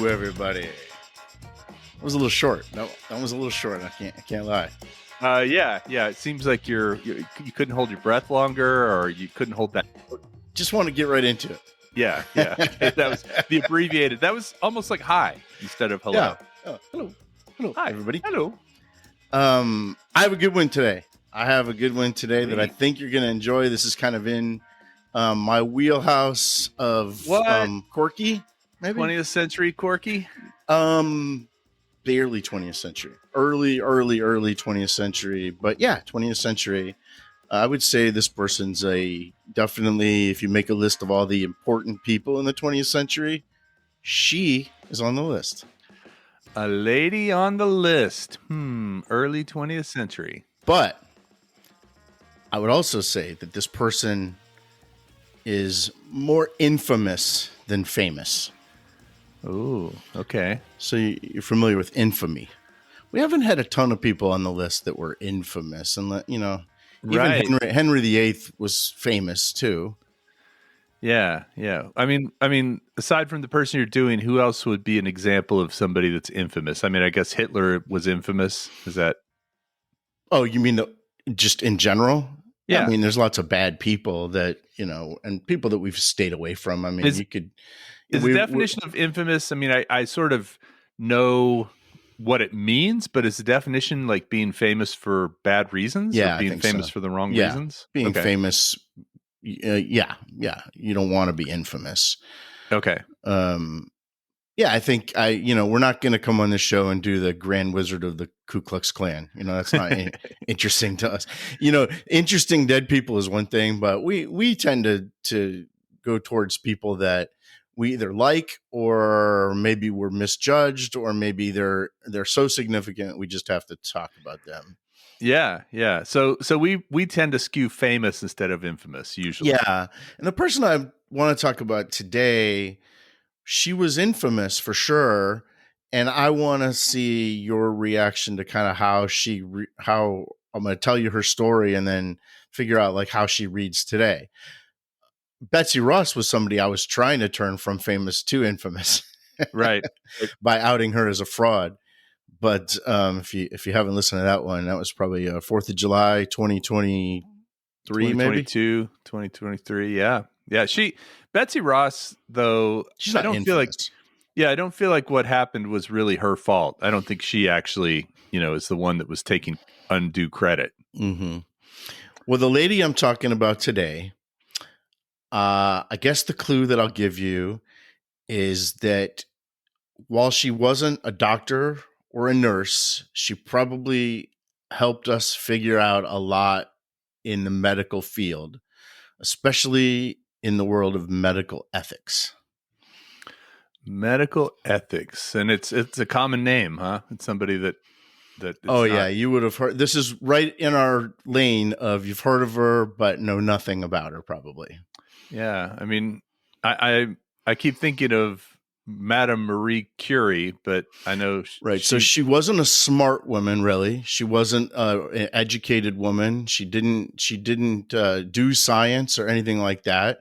everybody. That was a little short. That was a little short. I can't lie. Yeah. It seems like you couldn't hold your breath longer, or you couldn't hold that. Just want to get right into it. Yeah. Okay, that was the abbreviated. That was almost like hi instead of hello. Yeah. Oh, hello, Hi, everybody. Hello. I have a good one today. That I think you're going to enjoy. This is kind of in my wheelhouse of quirky, maybe 20th century quirky. Barely 20th century, early 20th century, but yeah, 20th century. I would say this person's definitely, if you make a list of all the important people in the 20th century, she is on the list. A lady on the list. Early 20th century. But I would also say that this person is more infamous than famous. Oh, okay. So you're familiar with infamy. We haven't had a ton of people on the list that were infamous, and even Right. Henry VIII was famous too. Yeah. I mean, aside from the person you're doing, who else would be an example of somebody that's infamous? I mean, I guess Hitler was infamous. Is that? Oh, you mean just in general? Yeah. I mean, there's lots of bad people that, and people that we've stayed away from. I mean, Is the definition of infamous? I mean, I sort of know what it means, but is the definition like being famous for bad reasons? Yeah, or being famous for the wrong reasons? Being famous. Yeah. You don't want to be infamous. Okay. Yeah, I think we're not going to come on this show and do the Grand Wizard of the Ku Klux Klan. That's not interesting to us. Interesting dead people is one thing, but we tend to go towards people that we either like, or maybe we're misjudged, or maybe they're so significant we just have to talk about them. Yeah. So we tend to skew famous instead of infamous usually. Yeah, and the person I want to talk about today, she was infamous for sure, and I want to see your reaction to kind of how I'm going to tell you her story and then figure out like how she reads today. Betsy Ross was somebody I was trying to turn from famous to infamous, right? by outing her as a fraud. But if you haven't listened to that one, that was probably 4th of July, 2023, 2022, maybe 2023. Yeah. Betsy Ross, though, she's not infamous. I don't feel like what happened was really her fault. I don't think she actually, is the one that was taking undue credit. Mm-hmm. Well, the lady I'm talking about today, I guess the clue that I'll give you is that while she wasn't a doctor or a nurse, she probably helped us figure out a lot in the medical field, especially in the world of medical ethics. Medical ethics. And it's a common name, huh? It's somebody that yeah, you would have heard. This is right in our lane of you've heard of her, but know nothing about her, probably. Yeah. I mean, I keep thinking of Madame Marie Curie, but I know so she wasn't a smart woman, really. She wasn't an educated woman. She didn't do science or anything like that.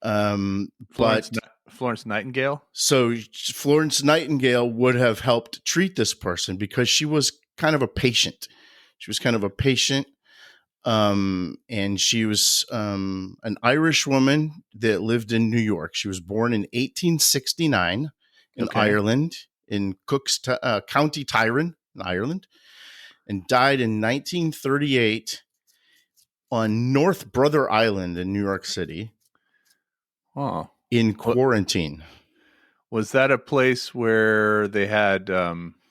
Florence Nightingale. So Florence Nightingale would have helped treat this person because she was kind of a patient. And she was an Irish woman that lived in New York. She was born in 1869 in Ireland, in Cook's County Tyrone, in Ireland, and died in 1938 on North Brother Island in New York City. Oh, in quarantine. Was that a place where they had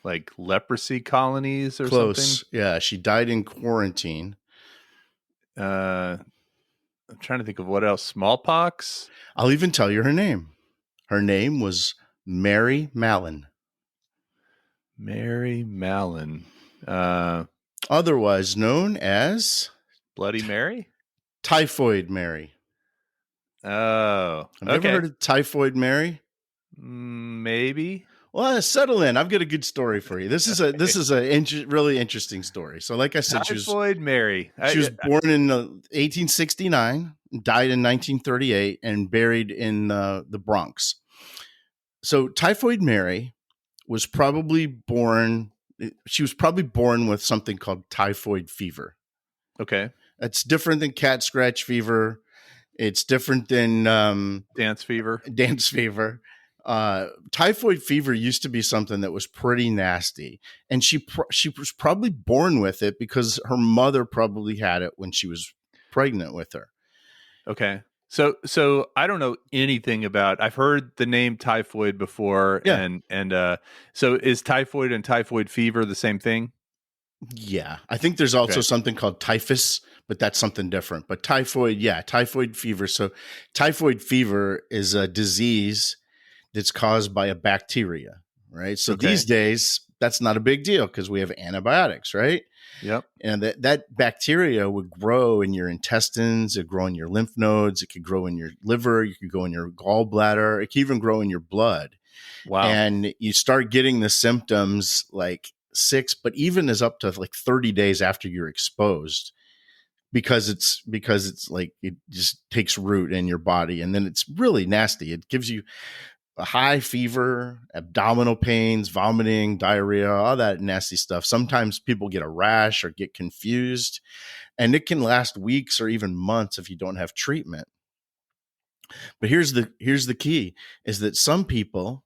like leprosy colonies or something? Yeah, she died in quarantine. I'm trying to think of what else. Smallpox? I'll even tell you her name. Her name was Mary Mallon. Mary Mallon. Otherwise known as Bloody Mary? Typhoid Mary. Oh. Have you ever heard of Typhoid Mary? Maybe. Well, settle in. I've got a good story for you. This is a really interesting story. So, like I said, Typhoid Mary. She was born in 1869, died in 1938, and buried in the Bronx. So Typhoid Mary was probably born. She was probably born with something called typhoid fever. Okay. That's different than cat scratch fever. It's different than Dance fever. dance fever. Typhoid fever used to be something that was pretty nasty, and she was probably born with it because her mother probably had it when she was pregnant with her. Okay. So I don't know anything about. I've heard the name typhoid before, Yeah, and so is typhoid and typhoid fever the same thing? yeah. I think there's also Okay. something called typhus, but that's something different. But typhoid, yeah, typhoid fever. So typhoid fever is a disease that's caused by a bacteria, right? So these Okay. days, that's not a big deal because we have antibiotics, right? Yep. And that bacteria would grow in your intestines, it grow in your lymph nodes, it could grow in your liver, it could go in your gallbladder, it can even grow in your blood. Wow. And you start getting the symptoms like 6, but even as up to like 30 days after you're exposed, because it's like it just takes root in your body, and then it's really nasty. It gives you a high fever, abdominal pains, vomiting, diarrhea, all that nasty stuff. Sometimes people get a rash or get confused, and it can last weeks or even months if you don't have treatment. But here's the key is that some people,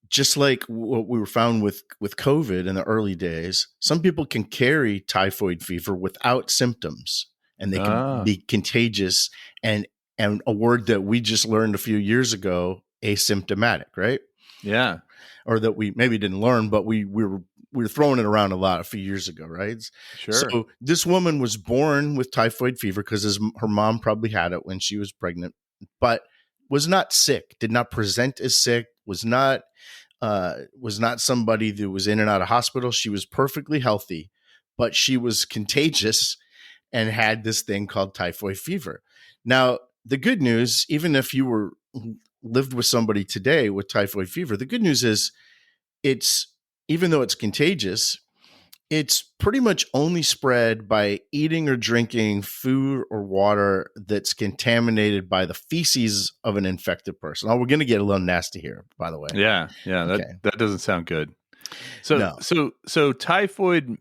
just like what we were found with COVID in the early days, some people can carry typhoid fever without symptoms, and they can Ah. be contagious, and a word that we just learned a few years ago, asymptomatic, right? Yeah. Or that we maybe didn't learn, but we were throwing it around a lot a few years ago, right? Sure. So this woman was born with typhoid fever because her mom probably had it when she was pregnant, but was not sick, did not present as sick, was not somebody that was in and out of hospital. She was perfectly healthy, but she was contagious and had this thing called typhoid fever. Now, the good news, even if you were lived with somebody today with typhoid fever, the good news is it's even though it's contagious, it's pretty much only spread by eating or drinking food or water that's contaminated by the feces of an infected person. Oh, we're going to get a little nasty here, by the way. Yeah. Yeah. That Okay. that doesn't sound good. So No. so typhoid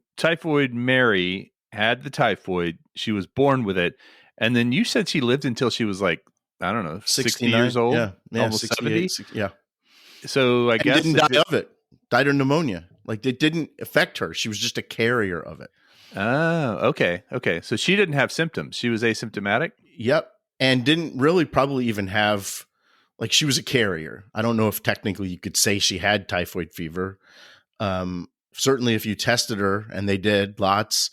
Mary had the typhoid. She was born with it, and then you said she lived until she was like, I don't know, 60 years 69. old, Yeah. Yeah. almost 68. 70. Six, yeah. So I And guess didn't if die it. of it. Died of pneumonia. Like it didn't affect her. She was just a carrier of it. Oh, okay, okay. So she didn't have symptoms. She was asymptomatic. Yep. And didn't really probably even have, like, she was a carrier. I don't know if technically you could say she had typhoid fever. Certainly, if you tested her, and they did lots,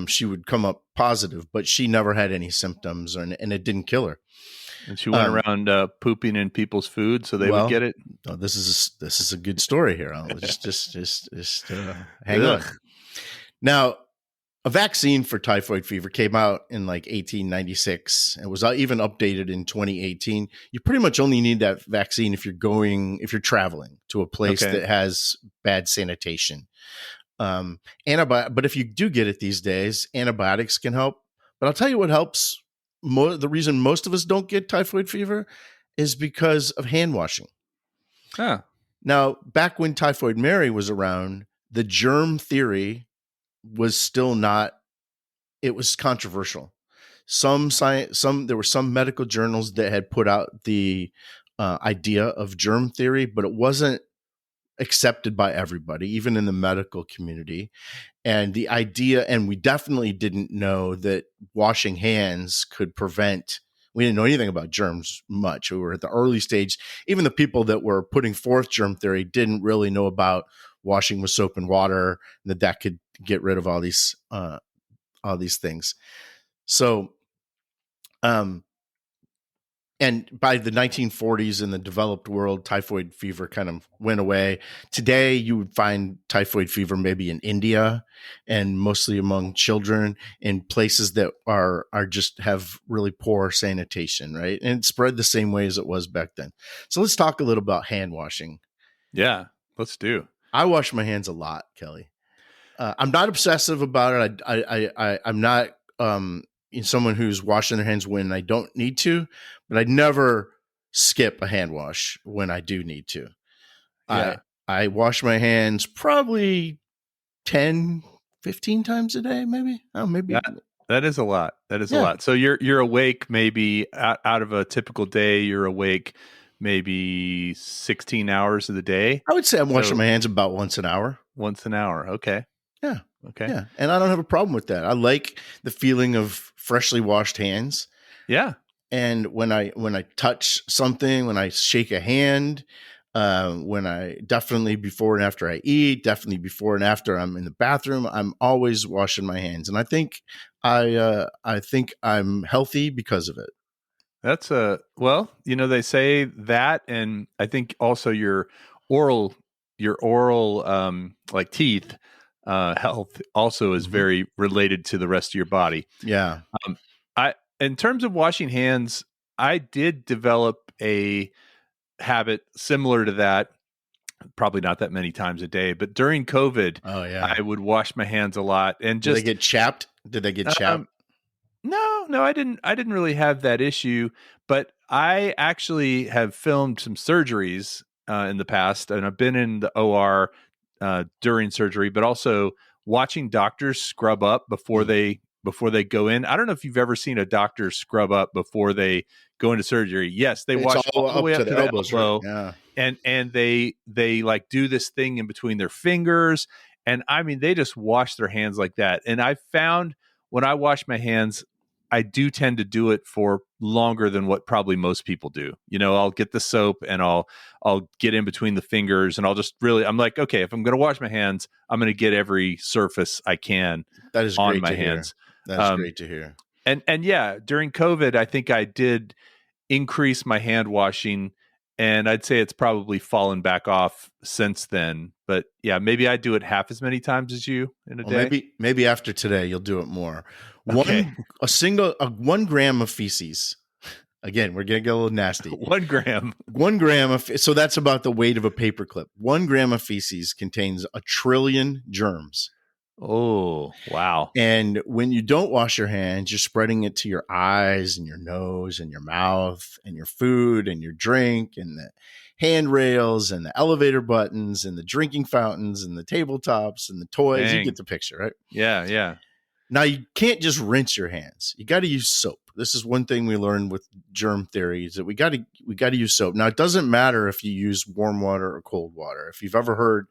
she would come up positive, but she never had any symptoms, and it didn't kill her. And she went Um, around pooping in people's food so they would well, get it. no, this is a good story here. I'll just hang on. Ugh. Now, a vaccine for typhoid fever came out in like 1896. It was even updated in 2018. You pretty much only need that vaccine if you're traveling to a place Okay. that has bad sanitation. But if you do get it these days, antibiotics can help. But I'll tell you what helps. The reason most of us don't get typhoid fever is because of hand washing. Ah. Now, back when Typhoid Mary was around, the germ theory was still not. It was controversial. There were some medical journals that had put out the idea of germ theory, but it wasn't accepted by everybody, even in the medical community. And the idea, and we definitely didn't know that washing hands could prevent. We didn't know anything about germs much. We were at the early stage. Even the people that were putting forth germ theory didn't really know about washing with soap and water, and that could get rid of all these things. So, um, and by the 1940s in the developed world, typhoid fever kind of went away. Today, you would find typhoid fever maybe in India, and mostly among children in places that are just have really poor sanitation, right? And it spread the same way as it was back then. So let's talk a little about hand washing. Yeah. Let's do. I wash my hands a lot, Kelly. I'm not obsessive about it. I'm not someone who's washing their hands when I don't need to, but I never. skip a hand wash when I do need to. I Yeah. I wash my hands probably 10, 15 times a day, maybe. Oh, maybe. That that is a lot. That is a Yeah. lot. So you're awake maybe out of a typical day, you're awake maybe 16 hours of the day. I would say I'm washing So my hands about once an hour. once an hour. Okay. Yeah. Okay. Yeah. And I don't have a problem with that. I like the feeling of freshly washed hands. Yeah. And when I touch something, when I shake a hand, when I definitely before and after I eat, definitely before and after I'm in the bathroom, I'm always washing my hands, and I think I'm healthy because of it. That's a well, they say that, and I think also oral your oral like teeth health also is Mhm. very related to the rest of your body. Yeah. Um, I in terms of washing hands, I did develop a habit similar to that, probably not that many times a day, but during COVID, Oh yeah. I would wash my hands a lot and Did they just get chapped? Did they get chapped? um no, I didn't really have that issue, but I actually have filmed some surgeries in the past, and I've been in the OR during surgery, but also watching doctors scrub up before Mm. they go in. I don't know if you've ever seen a doctor scrub up before they go into surgery. Yes, they It's wash all all the up way to up the to the elbows, right? elbow, Yeah. and they like do this thing in between their fingers, and I mean they just wash their hands like that. And I found when I wash my hands, I do tend to do it for longer than what probably most people do. I'll get the soap and I'll get in between the fingers, and I'm like, okay, if I'm going to wash my hands, I'm going to get every surface I can That is on great my to hear. hands. That is Um, great to hear. and yeah, during COVID, I think I did increase my hand washing, and I'd say it's probably fallen back off since then. But yeah, maybe I do it half as many times as you in a Well, day. maybe after today you'll do it more. Okay. 1 gram of feces. Again, we're gonna get a little nasty. 1 gram. 1 gram of so that's about the weight of a paperclip. 1 gram of feces contains 1 trillion germs. Oh, wow. And when you don't wash your hands, you're spreading it to your eyes and your nose and your mouth and your food and your drink and the handrails and the elevator buttons and the drinking fountains and the tabletops and the toys. You get Dang. the picture, right? Yeah, yeah. Now, you can't just rinse your hands. You got to use soap. This is one thing we learned with germ theory is that we got to use soap. Now, it doesn't matter if you use warm water or cold water. If you've ever heard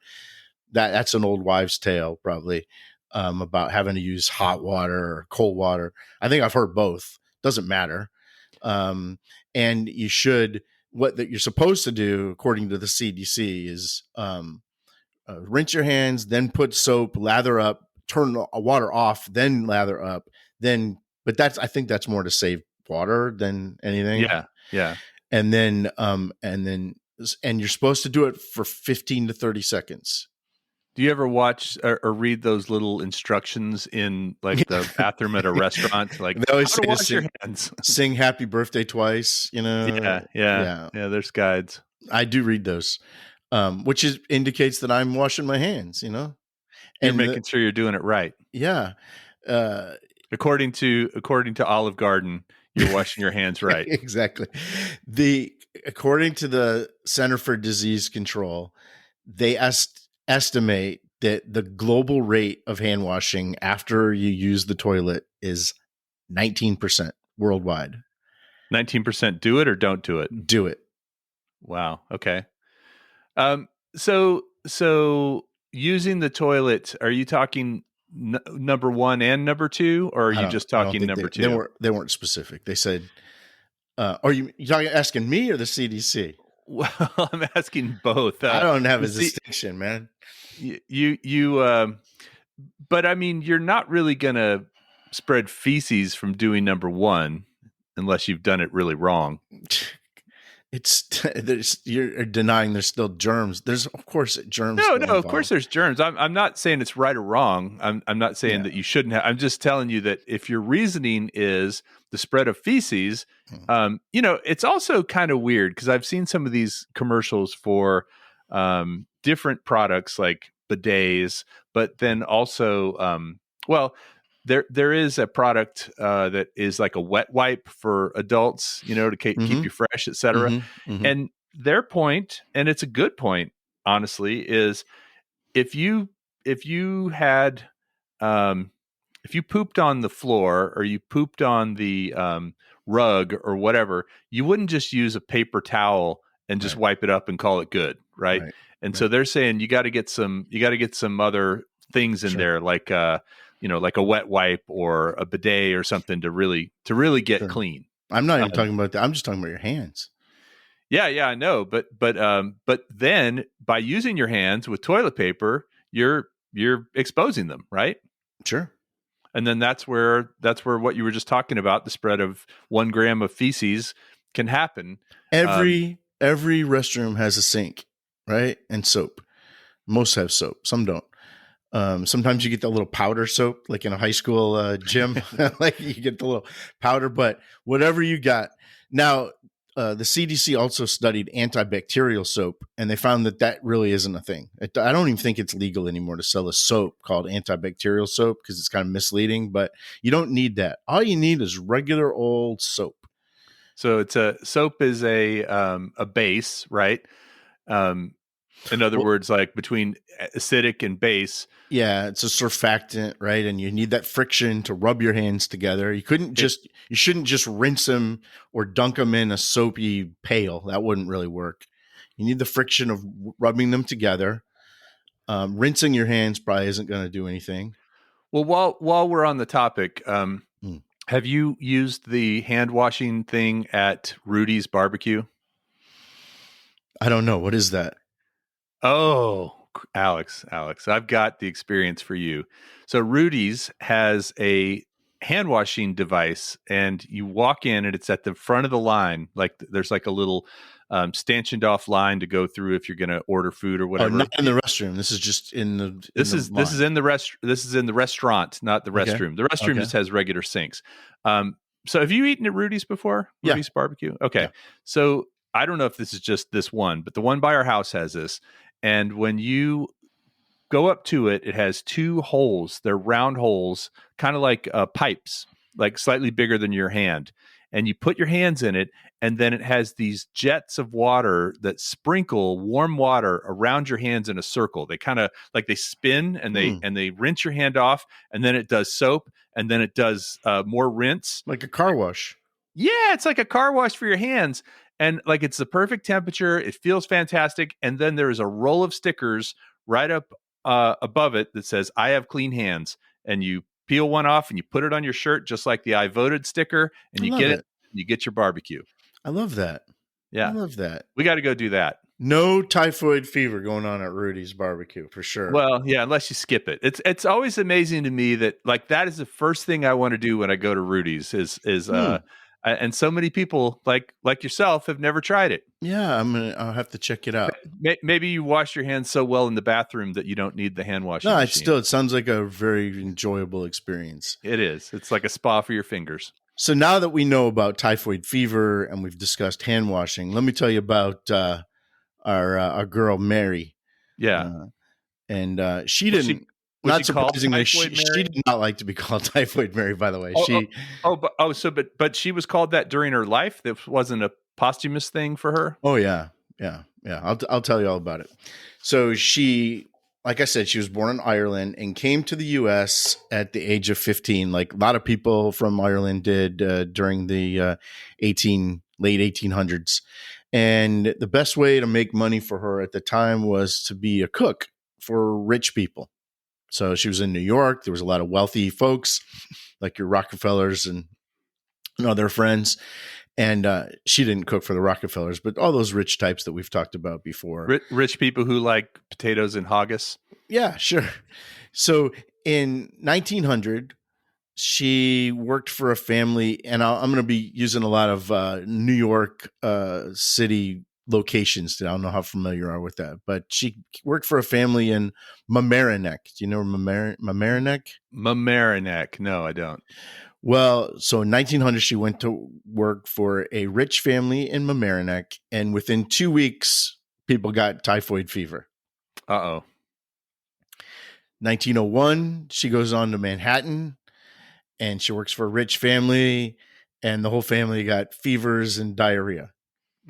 that's an old wives' tale, probably, about having to use hot water or cold water. I think I've heard both. Doesn't matter. Um, and what that you're supposed to do, according to the CDC, is rinse your hands, then put soap, lather up, turn the water off, then lather up, then. But I think that's more to save water than anything. Yeah, yeah. And you're supposed to do it for 15 to 30 seconds. Do you ever watch or read those little instructions in like the bathroom at a restaurant, like They always how to say to wash your hands? sing happy birthday twice, Yeah, yeah, Yeah, yeah. There's guides. I do read those, which indicates that I'm washing my hands, You're and making sure you're doing it right. yeah, uh, According to Olive Garden, you're washing your hands right. exactly. According to the Center for Disease Control, they estimate that the global rate of hand washing after you use the toilet is 19% worldwide. 19% do it or don't do it. Do it. Wow. Okay. So using the toilet, are you talking number one and number two, or are you just I don't talking think number they two? weren't specific. They said, are you asking me or the CDC? Well, I'm asking both. I don't have a See, distinction, man. but I mean, you're not really gonna spread feces from doing number one unless you've done it really wrong. You're denying there's still germs. There's of course germs No, still no, of course involved. there's germs. I'm not saying it's right or wrong. I'm not saying that you shouldn't have. I'm just telling you that if your reasoning is the spread of feces, it's also kind of weird because I've seen some of these commercials for different products like bidets, but then also, well, there is a product that is like a wet wipe for adults, to keep Mm-hmm. you fresh, etc. Mm-hmm. Mm-hmm. And their point, and it's a good point, honestly, is if you if you had um, if you pooped on the floor or you pooped on the rug or whatever, you wouldn't just use a paper towel and just Right. wipe it up and call it good, right? Right. And so Right. they're saying you got to get some other things in Sure. there, like like a wet wipe or a bidet or something to really get Sure. clean. I'm not even Um, talking about that. I'm just talking about your hands. yeah, I know, but then by using your hands with toilet paper, you're exposing them, right? Sure. And then that's where what you were just talking about, the spread of 1 gram of feces can happen. Um, Every restroom has a sink, right? And soap. Most have soap. Some don't. Sometimes you get the little powder soap, like in a high school gym, like you get the little powder. But whatever you got now, the CDC also studied antibacterial soap, and they found that really isn't a thing. I don't even think it's legal anymore to sell a soap called antibacterial soap because it's kind of misleading. But you don't need that. All you need is regular old soap. so soap is a base, right? Um, in other Well, words, like between acidic and base, yeah, it's a surfactant, right? And you need that friction to rub your hands together. it You shouldn't just rinse them or dunk them in a soapy pail. That wouldn't really work. You need the friction of rubbing them together. Rinsing your hands probably isn't going to do anything. well, while we're on the topic, Mm. have you used the hand washing thing at Rudy's barbecue? I don't know. What is that? Oh, Alex, I've got the experience for you. So Rudy's has a hand washing device, and you walk in, and it's at the front of the line. Like there's like a little stanchioned off line to go through if you're going to order food or Oh, not whatever. in the restroom. This is just in This the is line. in the this is in the restaurant, not the Okay. restroom. The restroom Okay. just has regular sinks. So have you eaten at Rudy's before? Yeah. Rudy's barbecue? Okay. Yeah. So I don't know if this is just this one, but the one by our house has this. And when you go up to it, it has two holes. They're round holes, kind of like pipes, like slightly bigger than your hand. And you put your hands in it, and then it has these jets of water that sprinkle warm water around your hands in a circle. They kind of like they spin and they Mm. and they rinse your hand off, and then it does soap, and then it does more rinse. Like a car wash. Yeah, it's like a car wash for your hands. And like it's the perfect temperature. It feels fantastic. And then there is a roll of stickers right up above it that says, I have clean hands. And you peel one off and you put it on your shirt, just like the I voted sticker, and I you love get it, it. you get your barbecue. I love that. I Yeah. love that. We got to go do that. No typhoid fever going on at Rudy's barbecue for sure. Well, yeah, unless you skip it. It's always amazing to me that like that is the first thing I want to do when I go to Rudy's is Hmm. and so many people like yourself have never tried it. Yeah, I'll have to check it out. Maybe you wash your hands so well in the bathroom that you don't need the hand washing No, machine. it sounds like a very enjoyable experience. It is. It's like a spa for your fingers. So now that we know about typhoid fever and we've discussed hand washing, let me tell you about our girl Mary. Yeah. Uh, and she Was she didn't. was Not she called surprisingly, Typhoid she Mary? did not like to be called typhoid Mary. By the way, Oh, but she was called that during her life. That wasn't a posthumous thing for her. oh yeah, yeah. I'll tell you all about it. So she, like I said, she was born in Ireland and came to the U.S. at the age of 15, like a lot of people from Ireland did during the late 1800s. And the best way to make money for her at the time was to be a cook for rich people. So she was in New York. There was a lot of wealthy folks like your Rockefellers and other friends. And she didn't cook for the Rockefellers, but all those rich types that we've talked about before. Rich people who like potatoes and haggis. Yeah, sure. So in 1900, she worked for a family, and I'm going to be using a lot of New York City locations. I don't know how familiar you are with that, but she worked for a family in Mamaroneck. Do you know Mamaroneck? Mamaroneck. No, I don't. Well, so in 1900, she went to work for a rich family in Mamaroneck, and within 2 weeks, people got typhoid fever. 'Oh. 1901, she goes on to Manhattan, and she works for a rich family, and the whole family got fevers and diarrhea.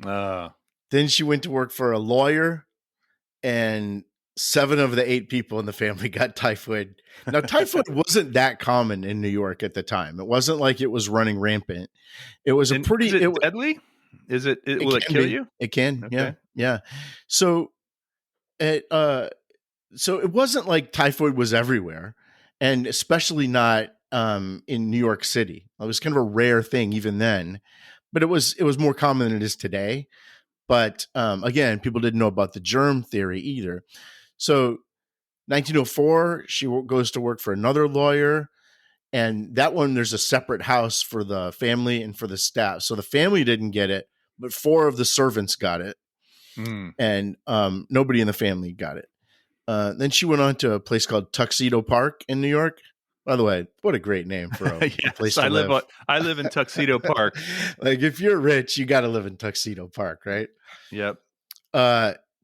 Uh, Then she went to work for a lawyer, and 7 of the 8 people in the family got typhoid. Now, typhoid wasn't that common in New York at the time. It wasn't like it was running rampant. It was a and pretty is it deadly? it Will it can kill be. you? It can. Yeah. Okay. Yeah. So it so it wasn't like typhoid was everywhere, and especially not in New York City. It was kind of a rare thing even then, but it was more common than it is today. But again, people didn't know about the germ theory either. So 1904, she goes to work for another lawyer. And that one, there's a separate house for the family and for the staff. So the family didn't get it, but 4 of the servants got it. Mm. And nobody in the family got it. Then she went on to a place called Tuxedo Park in New York. By the way, what a great name for a place Yes, to live. I live in Tuxedo Park. Like, if you're rich, you got to live in Tuxedo Park, right? Yep.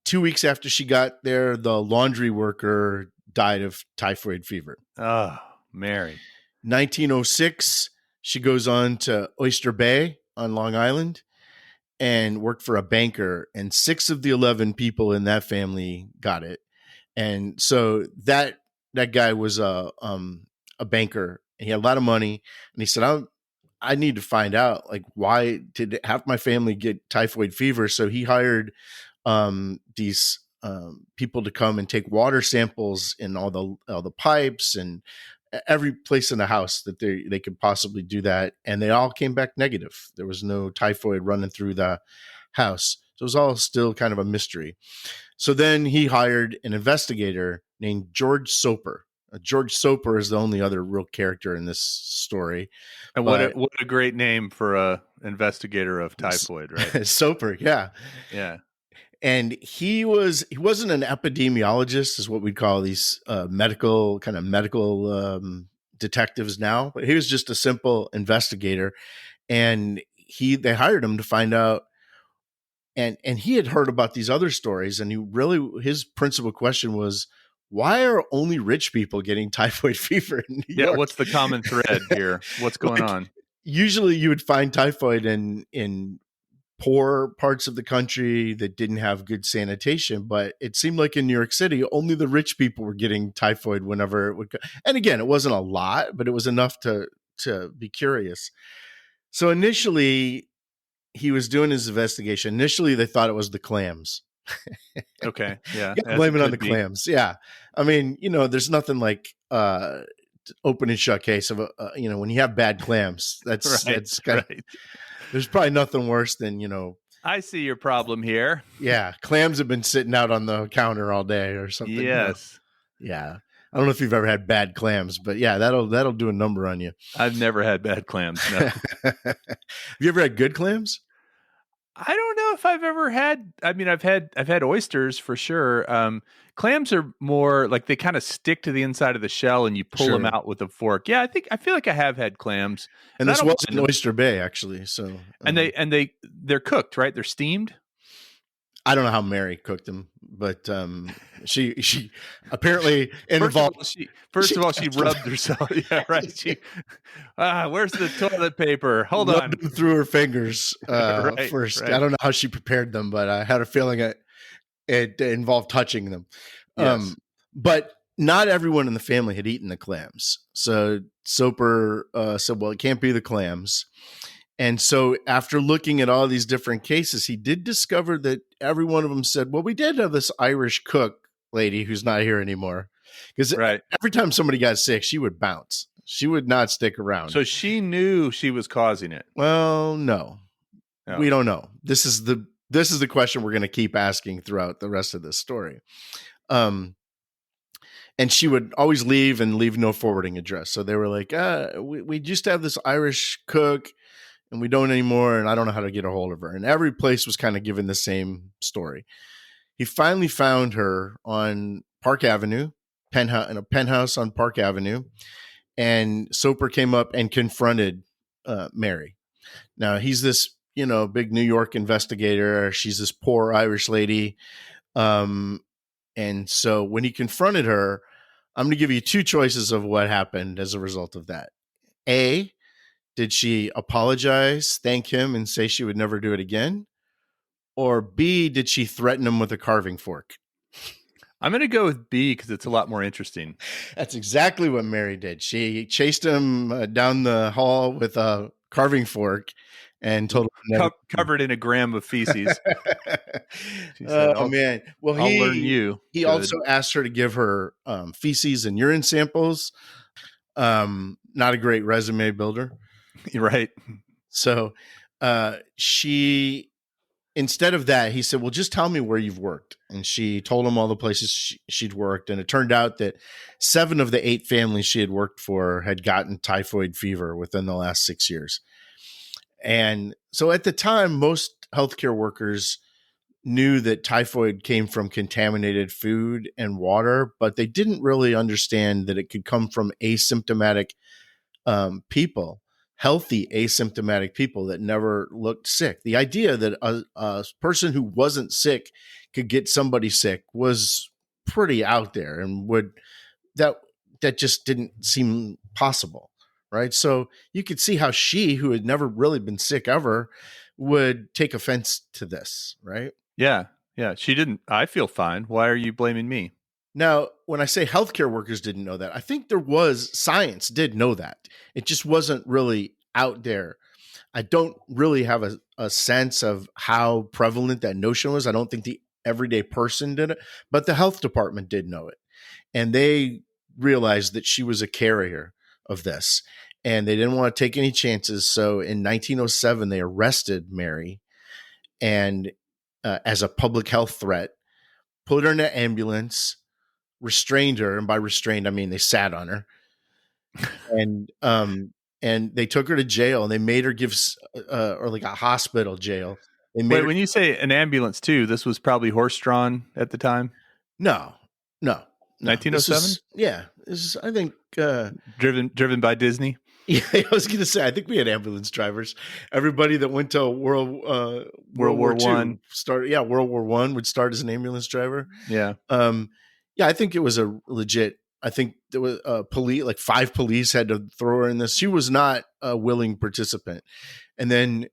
2 weeks after she got there, the laundry worker died of typhoid fever. Oh, Mary. 1906, she goes on to Oyster Bay on Long Island and worked for a banker, and 6 of the 11 people in that family got it. And so that guy was a banker, and he had a lot of money, and he said, I need to find out, like, why did half my family get typhoid fever? So he hired these people to come and take water samples in all the pipes and every place in the house that they could possibly do that, and they all came back negative. There was no typhoid running through the house, so it was all still kind of a mystery. So then he hired an investigator named George Soper. George Soper is the only other real character in this story. And But what a great name for a investigator of typhoid, right? Soper, yeah. Yeah. And he wasn't an epidemiologist, is what we'd call these medical detectives now, but he was just a simple investigator. And they hired him to find out, and he had heard about these other stories, and his principal question was, why are only rich people getting typhoid fever in New Yeah. York? What's the common thread here? What's going Like, on? usually you would find typhoid in poor parts of the country that didn't have good sanitation, but it seemed like in New York City, only the rich people were getting typhoid whenever it would go. And again, it wasn't a lot, but it was enough to be curious. So initially, he was doing his investigation. Initially, they thought it was the clams. Okay. Yeah. You gotta As blame it it on the could be. clams. Yeah. I mean, there's nothing like open and shut case of when you have bad clams. That's Right. that's kind of, Right. there's probably nothing worse than I see your problem here. yeah, clams have been sitting out on the counter all day or something. Yes. Yeah. I don't know if you've ever had bad clams, but yeah, that'll do a number on you. I've never had bad clams. No. Have you ever had good clams? I don't know if I've ever had. I mean, I've had oysters for sure. Clams are more like they kind of stick to the inside of the shell, and you pull them Sure. out with a fork. Yeah, I feel like I have had clams, And I this don't was mind in them. Oyster Bay, actually. So, And they're cooked, right? They're steamed. I don't know how Mary cooked them, but she apparently First of involved. all, she rubbed herself. Yeah, right. Where's the toilet paper? Hold on. rubbed them through her fingers Right, first. I right. don't know how she prepared them, but I had a feeling it involved touching them. Yes. But not everyone in the family had eaten the clams. So Soper said, well, it can't be the clams. And so after looking at all these different cases, he did discover that every one of them said, well, we did have this Irish cook lady who's not here anymore. Because Right. every time somebody got sick, she would bounce. She would not stick around. So she knew she was causing it. Well, no. Oh. We don't know. This is the question we're going to keep asking throughout the rest of this story. And she would always leave no forwarding address. So they were like, we used to have this Irish cook and we don't anymore. And I don't know how to get a hold of her. And every place was kind of given the same story. He finally found her on Park Avenue, in a penthouse on Park Avenue. And Soper came up and confronted Mary. Now he's this, big New York investigator. She's this poor Irish lady. And so when he confronted her, I'm going to give you 2 choices of what happened as a result of that. A, did she apologize, thank him, and say she would never do it again? Or B, did she threaten him with a carving fork? I'm going to go with B because it's a lot more interesting. That's exactly what Mary did. She chased him down the hall with a carving fork and told him never. Covered in a gram of feces. She said, Oh man! Well, I'll learn you. he Good. also asked her to give her feces and urine samples. Not a great resume builder. You're right. So she, instead of that, he said, well, just tell me where you've worked. And she told him all the places she'd worked. And it turned out that 7 of the 8 families she had worked for had gotten typhoid fever within the last 6 years. And so at the time, most healthcare workers knew that typhoid came from contaminated food and water, but they didn't really understand that it could come from asymptomatic people, healthy asymptomatic people that never looked sick. The idea that a person who wasn't sick could get somebody sick was pretty out there, and that just didn't seem possible, right? So you could see how she, who had never really been sick ever, would take offense to this, right? Yeah. Yeah. She didn't. I feel fine. Why are you blaming me? Now, when I say healthcare workers didn't know that, I think there was science did know that. It just wasn't really out there. I don't really have a sense of how prevalent that notion was. I don't think the everyday person did it, but the health department did know it. And they realized that she was a carrier of this, and they didn't want to take any chances. So in 1907, they arrested Mary and as a public health threat, put her in an ambulance, restrained her, and by restrained I mean they sat on her, and they took her to jail, and they made her give or like a hospital jail. They made Wait, her, when you say an ambulance too, this was probably horse drawn at the time? no, no, no. This 1907? is, yeah, this is, I think, Driven by Disney? yeah, I was going to say, I think we had ambulance drivers. Everybody that went to World War One. II started, yeah, World War I would start as an ambulance driver. Yeah. Yeah, I think it was a legit. I think there was police, like 5 police had to throw her in this. She was not a willing participant. And then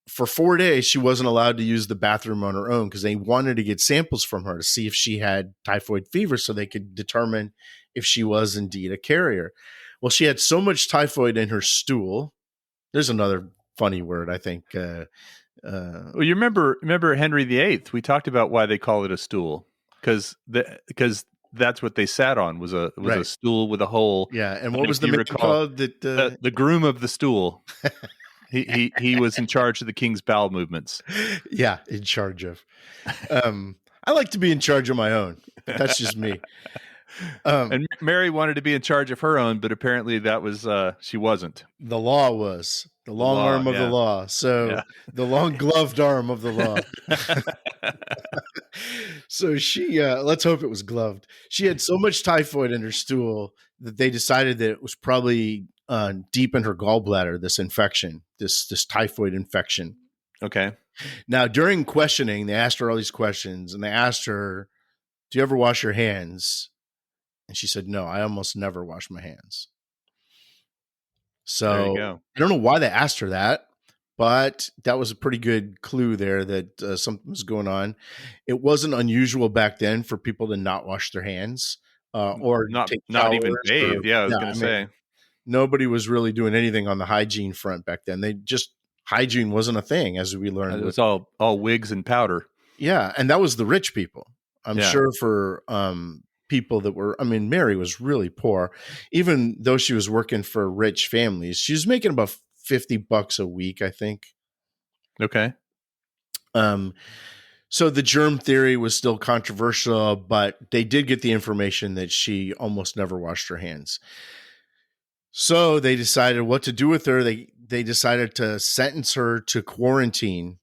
for 4 days, she wasn't allowed to use the bathroom on her own because they wanted to get samples from her to see if she had typhoid fever so they could determine if she was indeed a carrier. Well, she had so much typhoid in her stool. There's another funny word, I think. Well, you remember Henry VIII? We talked about why they call it a stool because that's what they sat on was a Right. stool with a hole. Yeah, and what was the man called? That the groom of the stool. He was in charge of the king's bowel movements. Yeah, in charge of. I like to be in charge of my own. But that's just me. And Mary wanted to be in charge of her own, but apparently that was she wasn't. The law was the long arm of the law. So the long gloved arm of the law. So she, let's hope it was gloved. She had so much typhoid in her stool that they decided that it was probably deep in her gallbladder. This infection, this typhoid infection. Okay. Now during questioning, they asked her all these questions, and they asked her, "Do you ever wash your hands?" And she said, "No, I almost never wash my hands." So there you go. I don't know why they asked her that, but that was a pretty good clue there that something was going on. It wasn't unusual back then for people to not wash their hands or not take not even showers bathe. Yeah, I was going to say nobody was really doing anything on the hygiene front back then. Hygiene wasn't a thing, as we learned. It was all wigs and powder. Yeah, and that was the rich people. I'm sure for people that were, I mean, Mary was really poor. Even though she was working for rich families, she was making about $50 a week, I think. Okay. So the germ theory was still controversial, but they did get the information that she almost never washed her hands. So they decided what to do with her. They decided to sentence her to quarantine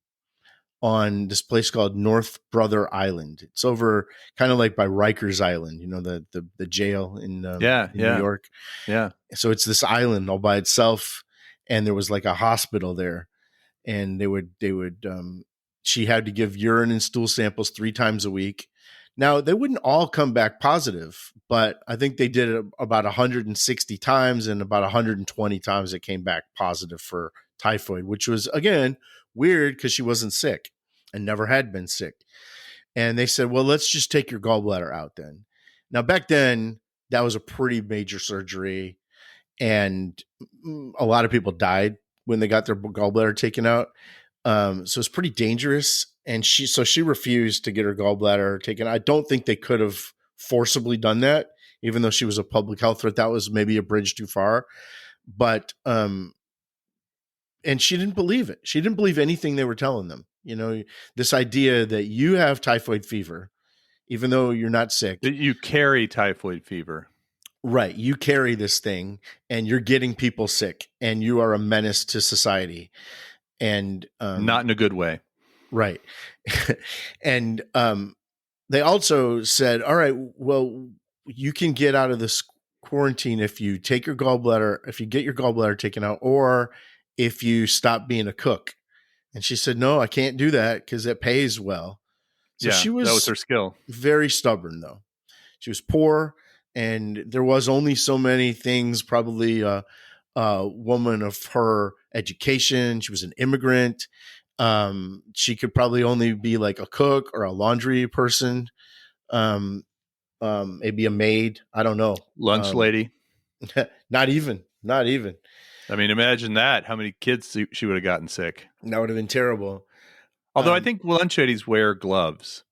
on this place called North Brother Island. It's over kind of like by Rikers Island, you know, the jail in New York. Yeah. So it's this island all by itself, and there was like a hospital there, and they would she had to give urine and stool samples 3 times a week. Now, they wouldn't all come back positive, but I think they did it about 160 times, and about 120 times it came back positive for typhoid, which was, again, weird because she wasn't sick and never had been sick. And they said, well, let's just take your gallbladder out then. Now, back then, that was a pretty major surgery, and a lot of people died when they got their gallbladder taken out. So it's pretty dangerous. And she refused to get her gallbladder taken. I don't think they could have forcibly done that, even though she was a public health threat. That was maybe a bridge too far. But and she didn't believe it. She didn't believe anything they were telling them. You know, this idea that you have typhoid fever, even though you're not sick. You carry typhoid fever. Right. You carry this thing and you're getting people sick and you are a menace to society. And not in a good way. Right. And they also said, all right, well, you can get out of this quarantine if you take your gallbladder, if you get your gallbladder taken out, or if you stop being a cook. And she said, no, I can't do that because it pays well. So yeah, she was, that was her skill. Very stubborn, though. She was poor, and there was only so many things, probably a woman of her education. She was an immigrant. She could probably only be like a cook or a laundry person, maybe a maid. I don't know. Lunch lady. Not even. I mean, imagine that. How many kids she would have gotten sick? That would have been terrible. Although I think lunch ladies wear gloves.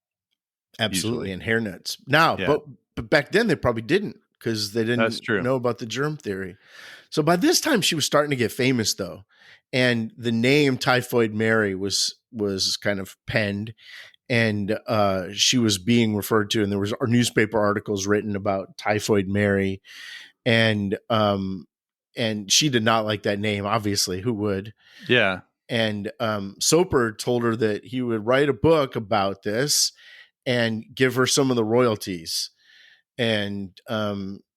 Absolutely. Usually. And hairnets. Now, Yeah. but back then they probably didn't, because they didn't know about the germ theory. So by this time she was starting to get famous, though. And the name Typhoid Mary was kind of penned, and she was being referred to, and there was newspaper articles written about Typhoid Mary. And she did not like that name, obviously. Who would? Yeah. And Soper told her that he would write a book about this and give her some of the royalties. And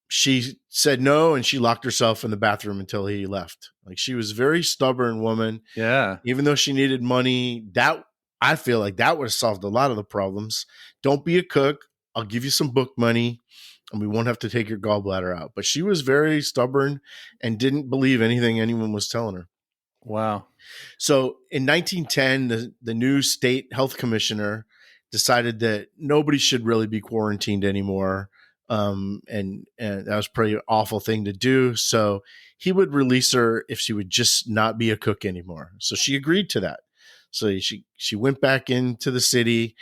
she said no, and she locked herself in the bathroom until he left. Like, she was a very stubborn woman. Yeah. Even though she needed money, that, I feel like that would have solved a lot of the problems. Don't be a cook. I'll give you some book money, and we won't have to take your gallbladder out. But she was very stubborn and didn't believe anything anyone was telling her. Wow. So in 1910, the new state health commissioner decided that nobody should really be quarantined anymore. And that was a pretty awful thing to do. So he would release her if she would just not be a cook anymore. So she agreed to that. So she went back into the city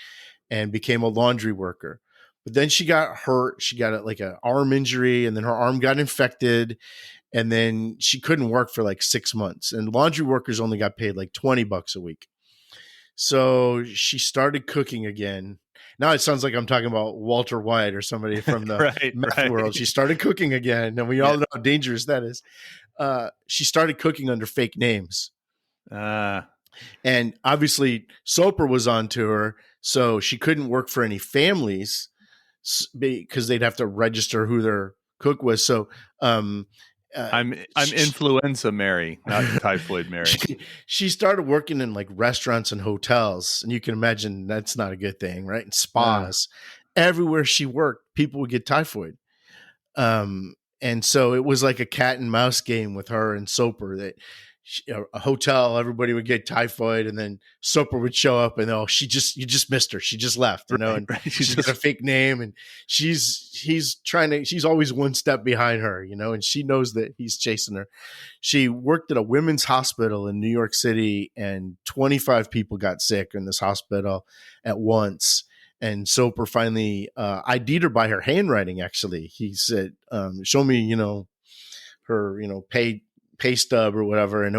and became a laundry worker. But then she got hurt. She got like an arm injury, and then her arm got infected. And then she couldn't work for like 6 months. And laundry workers only got paid like $20 a week. So she started cooking again. Now it sounds like I'm talking about Walter White or somebody from the meth world. She started cooking again, and we all know how dangerous that is. She started cooking under fake names. And obviously Soper was onto her, so she couldn't work for any families because they'd have to register who their cook was. So I'm influenza Mary, not typhoid Mary. She started working in like restaurants and hotels, and you can imagine that's not a good thing, right? And spas. Everywhere she worked, people would get typhoid. And so it was like a cat and mouse game with her and Soper, that a hotel, everybody would get typhoid, and then Soper would show up, and you just missed her. She just left, and she's got a fake name, and he's always one step behind her, and she knows that he's chasing her. She worked at a women's hospital in New York City, and 25 people got sick in this hospital at once. And Soper finally ID'd her by her handwriting. Actually, he said, show me, her, pay stub or whatever. And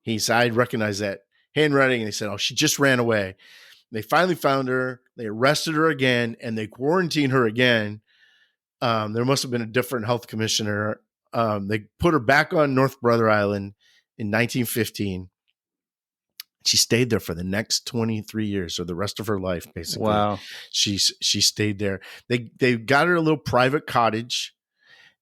he said, I recognize that handwriting. And they said, oh, she just ran away. They finally found her. They arrested her again, and they quarantined her again. There must have been a different health commissioner. They put her back on North Brother Island in 1915. She stayed there for the next 23 years, or the rest of her life, basically. Wow. She stayed there. They got her a little private cottage.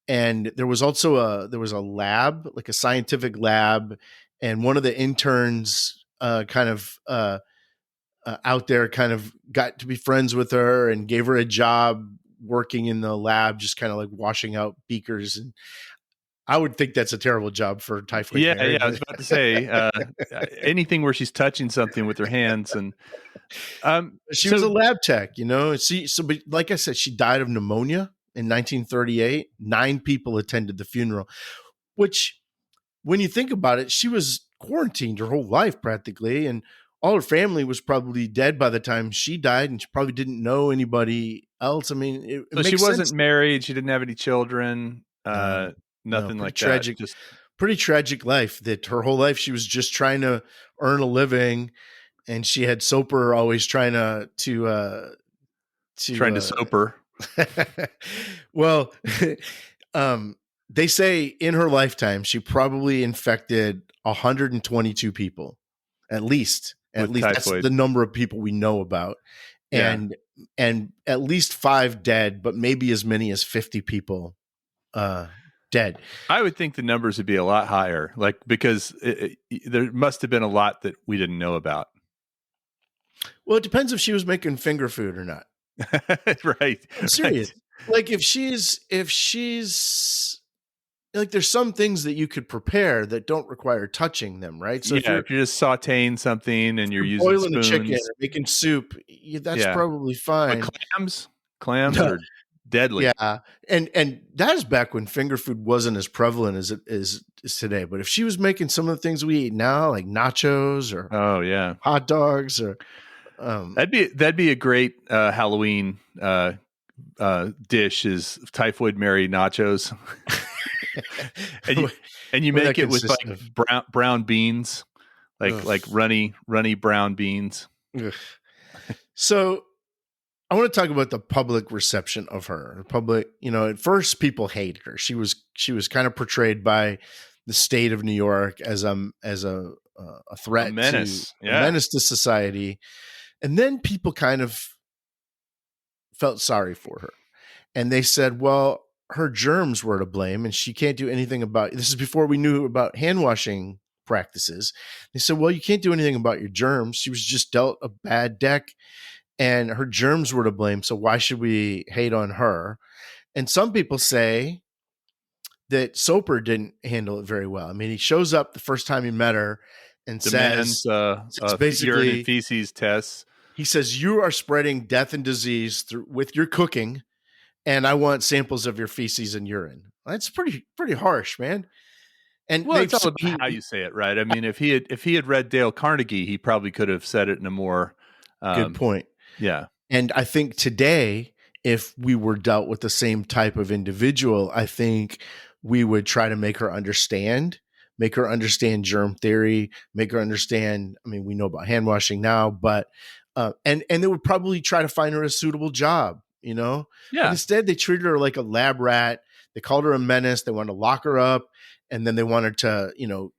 And there was also a lab, like a scientific lab, and one of the interns out there kind of got to be friends with her and gave her a job working in the lab, just kind of like washing out beakers. And I would think that's a terrible job for Typhoid Yeah, Mary, yeah. I was but about to say anything where she's touching something with her hands, and she was a so lab tech, you know. But like I said, she died of pneumonia in 1938. 9 people attended the funeral, which, when you think about it, she was quarantined her whole life practically, and all her family was probably dead by the time she died, and she probably didn't know anybody else. I mean, it she makes wasn't sense. married. She didn't have any children. No, no, Nothing like that. Just pretty tragic life. That her whole life she was just trying to earn a living, and she had Soper always trying trying to to soap her. well, they say in her lifetime she probably infected 122 people, at least. At With least that's typhoid. the number of people we know about, Yeah. and at least 5 dead, but maybe as many as 50 people dead. I would think the numbers would be a lot higher, like because there must have been a lot that we didn't know about. Well, it depends if she was making finger food or not. Right. I'm serious. Like if she's like, there's some things that you could prepare that don't require touching them, right? So if you're just sauteing something and you're using boiling a chicken spoons, or making soup, that's yeah. probably But fine. clams are deadly. Yeah, and that is back when finger food wasn't as prevalent as it is today. But if she was making some of the things we eat now, like nachos or Oh yeah, hot dogs, or that'd be a great Halloween dish is Typhoid Mary nachos. and you make it with like brown beans, like runny brown beans. Ugh. So I want to talk about the public reception of her. The public, at first people hated her. She was kind of portrayed by the state of New York as a threat, a menace, a menace to society, and then people kind of felt sorry for her, and they said, well, her germs were to blame and she can't do anything about it. This is before we knew about hand washing practices. They said, well, you can't do anything about your germs. She was just dealt a bad deck and her germs were to blame. So why should we hate on her? And some people say that Soper didn't handle it very well. I mean, he shows up the first time he met her and demands says basically urine and feces tests. He says, you are spreading death and disease with your cooking, and I want samples of your feces and urine. That's pretty harsh, man. And well, it's all about how you say it, right? I mean, if he had read Dale Carnegie, he probably could have said it in a more good point. Yeah. And I think today, if we were dealt with the same type of individual, I think we would try to make her understand germ theory, make her understand. I mean, we know about hand washing now, but and they would probably try to find her a suitable job, Yeah. But instead, they treated her like a lab rat. They called her a menace. They wanted to lock her up, and then they wanted to,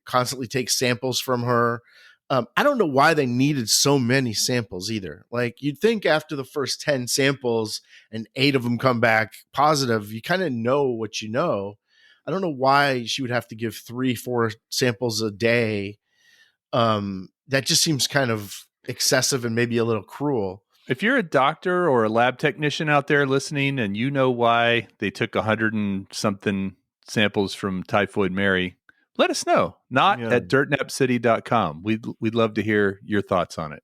constantly take samples from her. I don't know why they needed so many samples either. Like, you'd think after the first 10 samples and 8 of them come back positive, you kind of know what you know. I don't know why she would have to give 3-4 samples a day. That just seems kind of excessive and maybe a little cruel. If you're a doctor or a lab technician out there listening and you know why they took 100 and something samples from Typhoid Mary, let us know. Not at dirtnapcity.com. We'd love to hear your thoughts on it.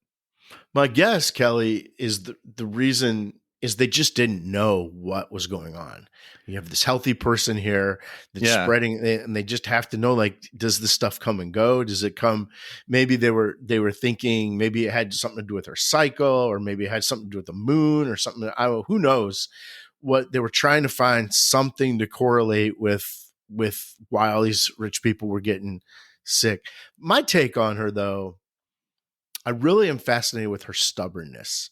My guess, Kelly, is the reason is they just didn't know what was going on. You have this healthy person here that's spreading, and they just have to know, like, does this stuff come and go? Does it come? Maybe they were thinking maybe it had something to do with her cycle, or maybe it had something to do with the moon or something. I don't know. Who knows? What they were trying to find something to correlate with why all these rich people were getting sick. My take on her, though, I really am fascinated with her stubbornness.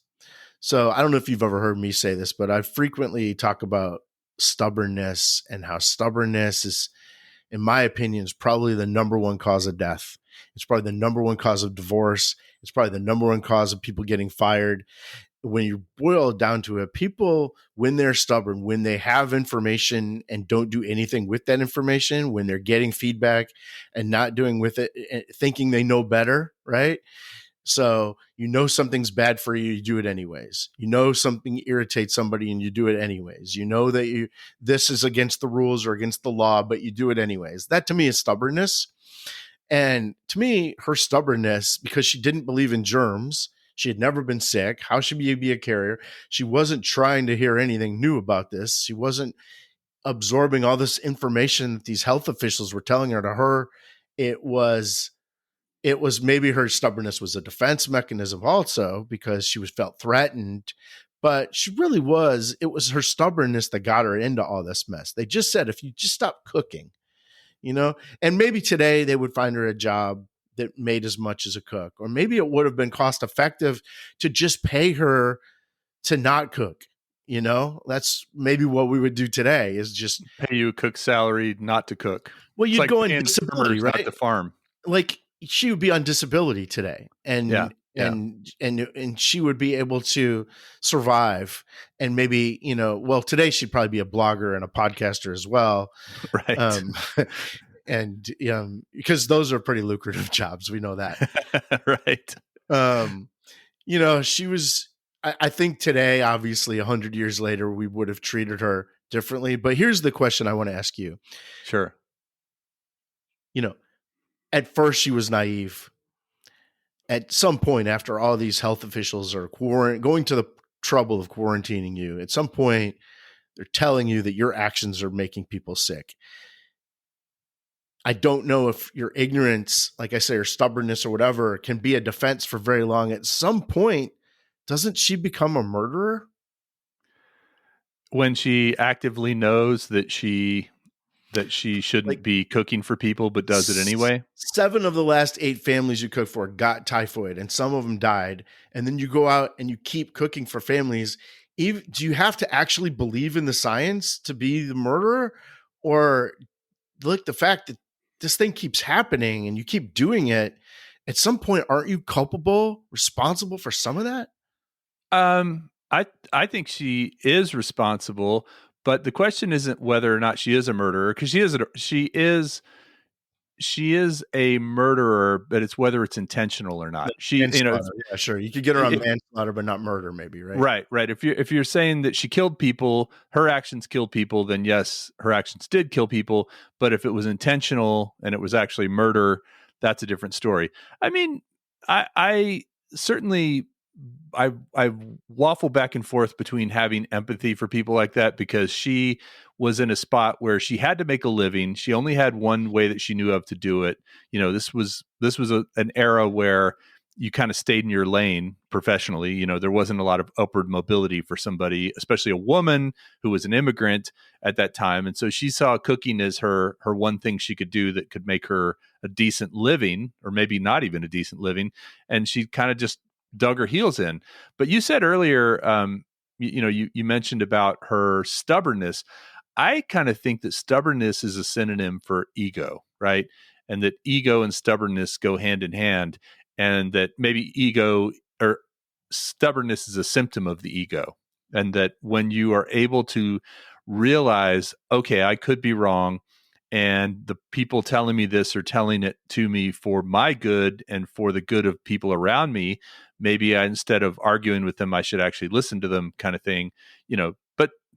So I don't know if you've ever heard me say this, but I frequently talk about stubbornness and how stubbornness is, in my opinion, is probably the number one cause of death. It's probably the number one cause of divorce. It's probably the number one cause of people getting fired. When you boil it down to it, people, when they're stubborn, when they have information and don't do anything with that information, when they're getting feedback and not doing with it, thinking they know better, right? So you know something's bad for you, you do it anyways. You know something irritates somebody and you do it anyways. You know that this is against the rules or against the law, but you do it anyways. That to me is stubbornness. And to me, her stubbornness, because she didn't believe in germs, she had never been sick. How should she be a carrier? She wasn't trying to hear anything new about this. She wasn't absorbing all this information that these health officials were telling her. To her, it was maybe her stubbornness was a defense mechanism also, because she was felt threatened, but it was her stubbornness that got her into all this mess. They just said, if you just stop cooking, and maybe today they would find her a job that made as much as a cook, or maybe it would have been cost effective to just pay her to not cook. That's maybe what we would do today, is just Pay you a cook's salary not to cook. well, It's you'd like go on paying disability, farmers not right? to farm. Like she would be on disability today, Yeah. Yeah. and she would be able to survive, and maybe well, today she'd probably be a blogger and a podcaster as well. Right. And because those are pretty lucrative jobs, we know that. Right. She was. I think today, obviously, 100 years later, we would have treated her differently. But here's the question I want to ask you. Sure. At first she was naive. At some point, after all these health officials are going to the trouble of quarantining you, at some point they're telling you that your actions are making people sick. I don't know if your ignorance, like I say, or stubbornness or whatever, can be a defense for very long. At some point, doesn't she become a murderer? When she actively knows that she shouldn't be cooking for people, but does it anyway. 7 of the last 8 families you cook for got typhoid, and some of them died. And then you go out and you keep cooking for families. Do you have to actually believe in the science to be the murderer? Or look, the fact that this thing keeps happening and you keep doing it, at some point, aren't you culpable, responsible for some of that? I think she is responsible, but the question isn't whether or not she is a murderer, because she is a murderer, but it's whether it's intentional or not. Yeah, sure. You could get her on manslaughter, but not murder, maybe, right? Right. If you're saying that she killed people, her actions killed people, then yes, her actions did kill people. But if it was intentional and it was actually murder, that's a different story. I mean, I certainly I waffle back and forth between having empathy for people like that, because she was in a spot where she had to make a living. She only had one way that she knew of to do it. This was an era where you kind of stayed in your lane professionally. There wasn't a lot of upward mobility for somebody, especially a woman who was an immigrant at that time. And so she saw cooking as her one thing she could do that could make her a decent living, or maybe not even a decent living. And she kind of just dug her heels in. But you said earlier, you mentioned about her stubbornness. I kind of think that stubbornness is a synonym for ego, right? And that ego and stubbornness go hand in hand, and that maybe ego or stubbornness is a symptom of the ego. And that when you are able to realize, okay, I could be wrong, and the people telling me this are telling it to me for my good and for the good of people around me, maybe instead of arguing with them, I should actually listen to them, kind of thing.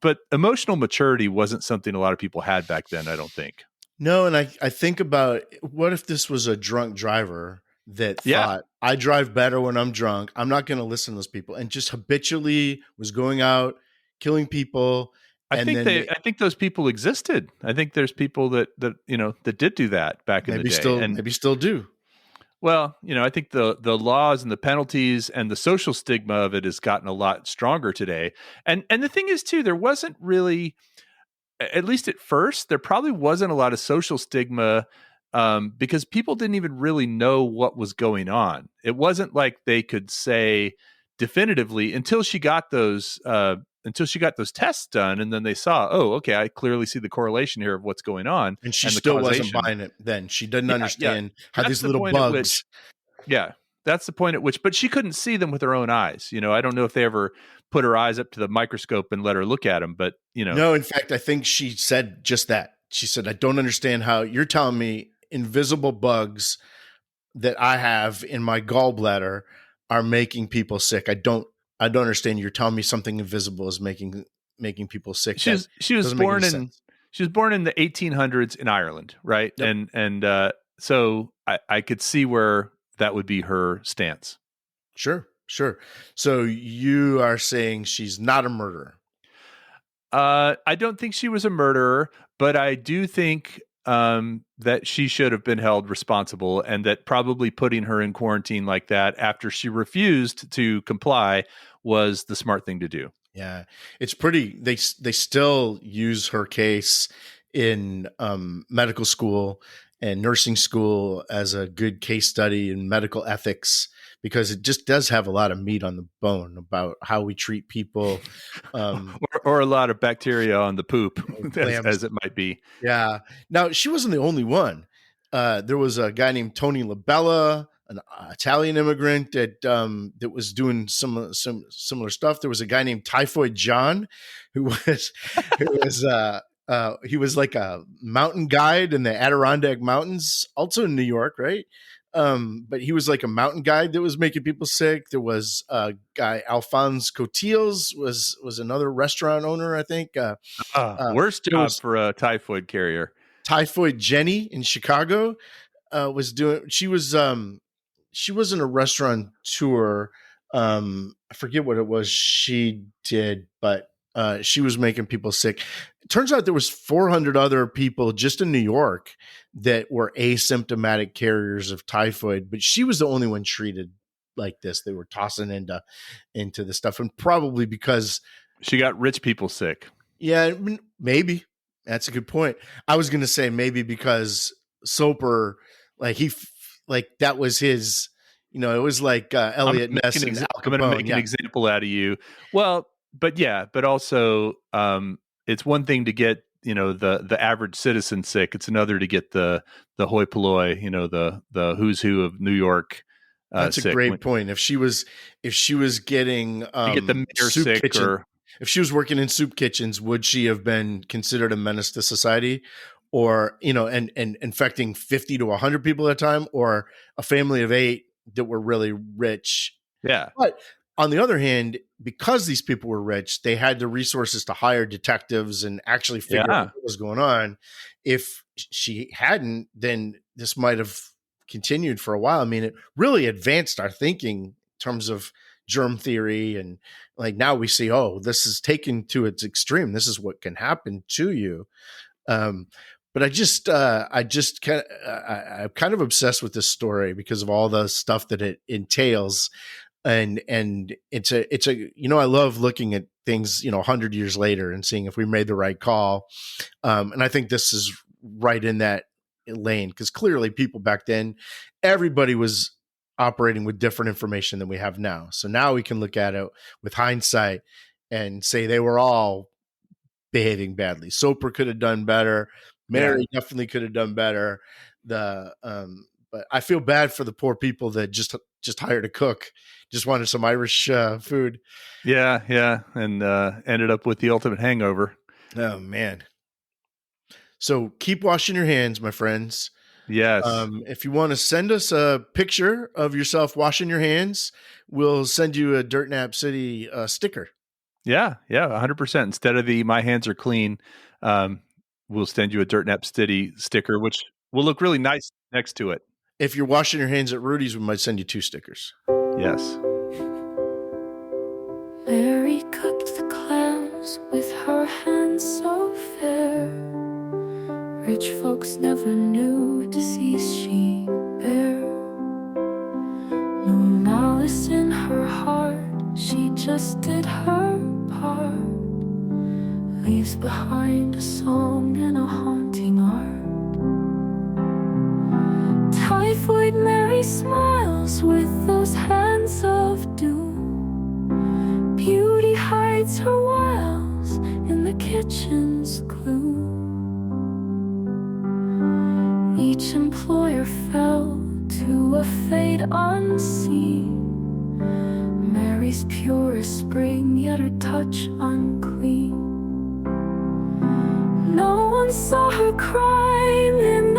But emotional maturity wasn't something a lot of people had back then, I don't think. No, and I think about, what if this was a drunk driver that thought, I drive better when I'm drunk, I'm not going to listen to those people, and just habitually was going out killing people. I think those people existed. I think there's people that did do that back in the day, maybe still do. Well, I think the laws and the penalties and the social stigma of it has gotten a lot stronger today. And the thing is too, there wasn't really, at least at first, there probably wasn't a lot of social stigma, because people didn't even really know what was going on. It wasn't like they could say definitively until she got those tests done, and then they saw, oh, okay, I clearly see the correlation here of what's going on. And she still wasn't buying it then. She didn't understand how these little bugs. That's the point at which, but she couldn't see them with her own eyes. I don't know if they ever put her eyes up to the microscope and let her look at them, but No, in fact, I think she said just that. She said, I don't understand how you're telling me invisible bugs that I have in my gallbladder are making people sick. I don't understand. You're telling me something invisible is making people sick. That She was doesn't make any born in sense. the 1800s in Ireland, right? Yep. And so I could see where that would be her stance. Sure. Sure. So you are saying she's not a murderer. I don't think she was a murderer, but I do think that she should have been held responsible, and that probably putting her in quarantine like that after she refused to comply was the smart thing to do. Yeah, it's pretty. They still use her case in medical school and nursing school as a good case study in medical ethics, because it just does have a lot of meat on the bone about how we treat people. Or a lot of bacteria on the poop, Clams. as it might be. Yeah. Now, she wasn't the only one. There was a guy named Tony Labella, an Italian immigrant that was doing some similar stuff. There was a guy named Typhoid John, who was he was like a mountain guide in the Adirondack Mountains, also in New York, right? But he was like a mountain guide that was making people sick. There was a guy, Alphonse Cotilles, was another restaurant owner, I think. Worst There job was for a typhoid carrier. Typhoid Jenny in Chicago was doing. She wasn't a restaurateur. I forget what it was she did, but she was making people sick. It turns out there was 400 other people just in New York that were asymptomatic carriers of typhoid, but she was the only one treated like this. They were tossing into the stuff, and probably because She got rich people sick. yeah, maybe that's a good point. I was going to say maybe because Soper, like like that was his, it was like Elliot Ness and Al I'm going to Capone. make Yeah, an example out of you. Well, but also, it's one thing to get the average citizen sick. It's another to get the hoi polloi, the who's who of New York that's a sick. great point. If she was getting You get the mayor soup sick, kitchen, or if she was working in soup kitchens, would she have been considered a menace to society, or and infecting 50 to 100 people at a time, or a family of 8 that were really rich? yeah, But on the other hand, because these people were rich, they had the resources to hire detectives and actually figure out yeah, what was going on. If she hadn't, then this might have continued for a while. I mean, it really advanced our thinking in terms of germ theory. And like now we see, oh, this is taken to its extreme. This is what can happen to you. Um, but I'm kind of obsessed with this story because of all the stuff that it entails. And it's a I love looking at things 100 years later and seeing if we made the right call, and I think this is right in that lane, because clearly people back then, everybody was operating with different information than we have now. So now we can look at it with hindsight and say they were all behaving badly. Soper could have done better. Mary definitely could have done better. But I feel bad for the poor people that just hired a cook, just wanted some Irish food. yeah, and ended up with the ultimate hangover. Oh man! So keep washing your hands, my friends. Yes. If you want to send us a picture of yourself washing your hands, we'll send you a Dirt Nap City sticker. Yeah, 100%. Instead of the "My hands are clean," we'll send you a Dirt Nap City sticker, which will look really nice next to it. If you're washing your hands at Rudy's, we might send you 2 stickers. Yes. Mary cooked the clams with her hands so fair. Rich folks never knew disease she bare. No malice in her heart, she just did her part. Leaves behind a song and a haunting art. Typhoid Mary smiles with those hands of doom. Beauty hides her wiles in the kitchen's gloom. Each employer fell to a fate unseen. Mary's pure as spring, yet her touch unclean. No one saw her crime in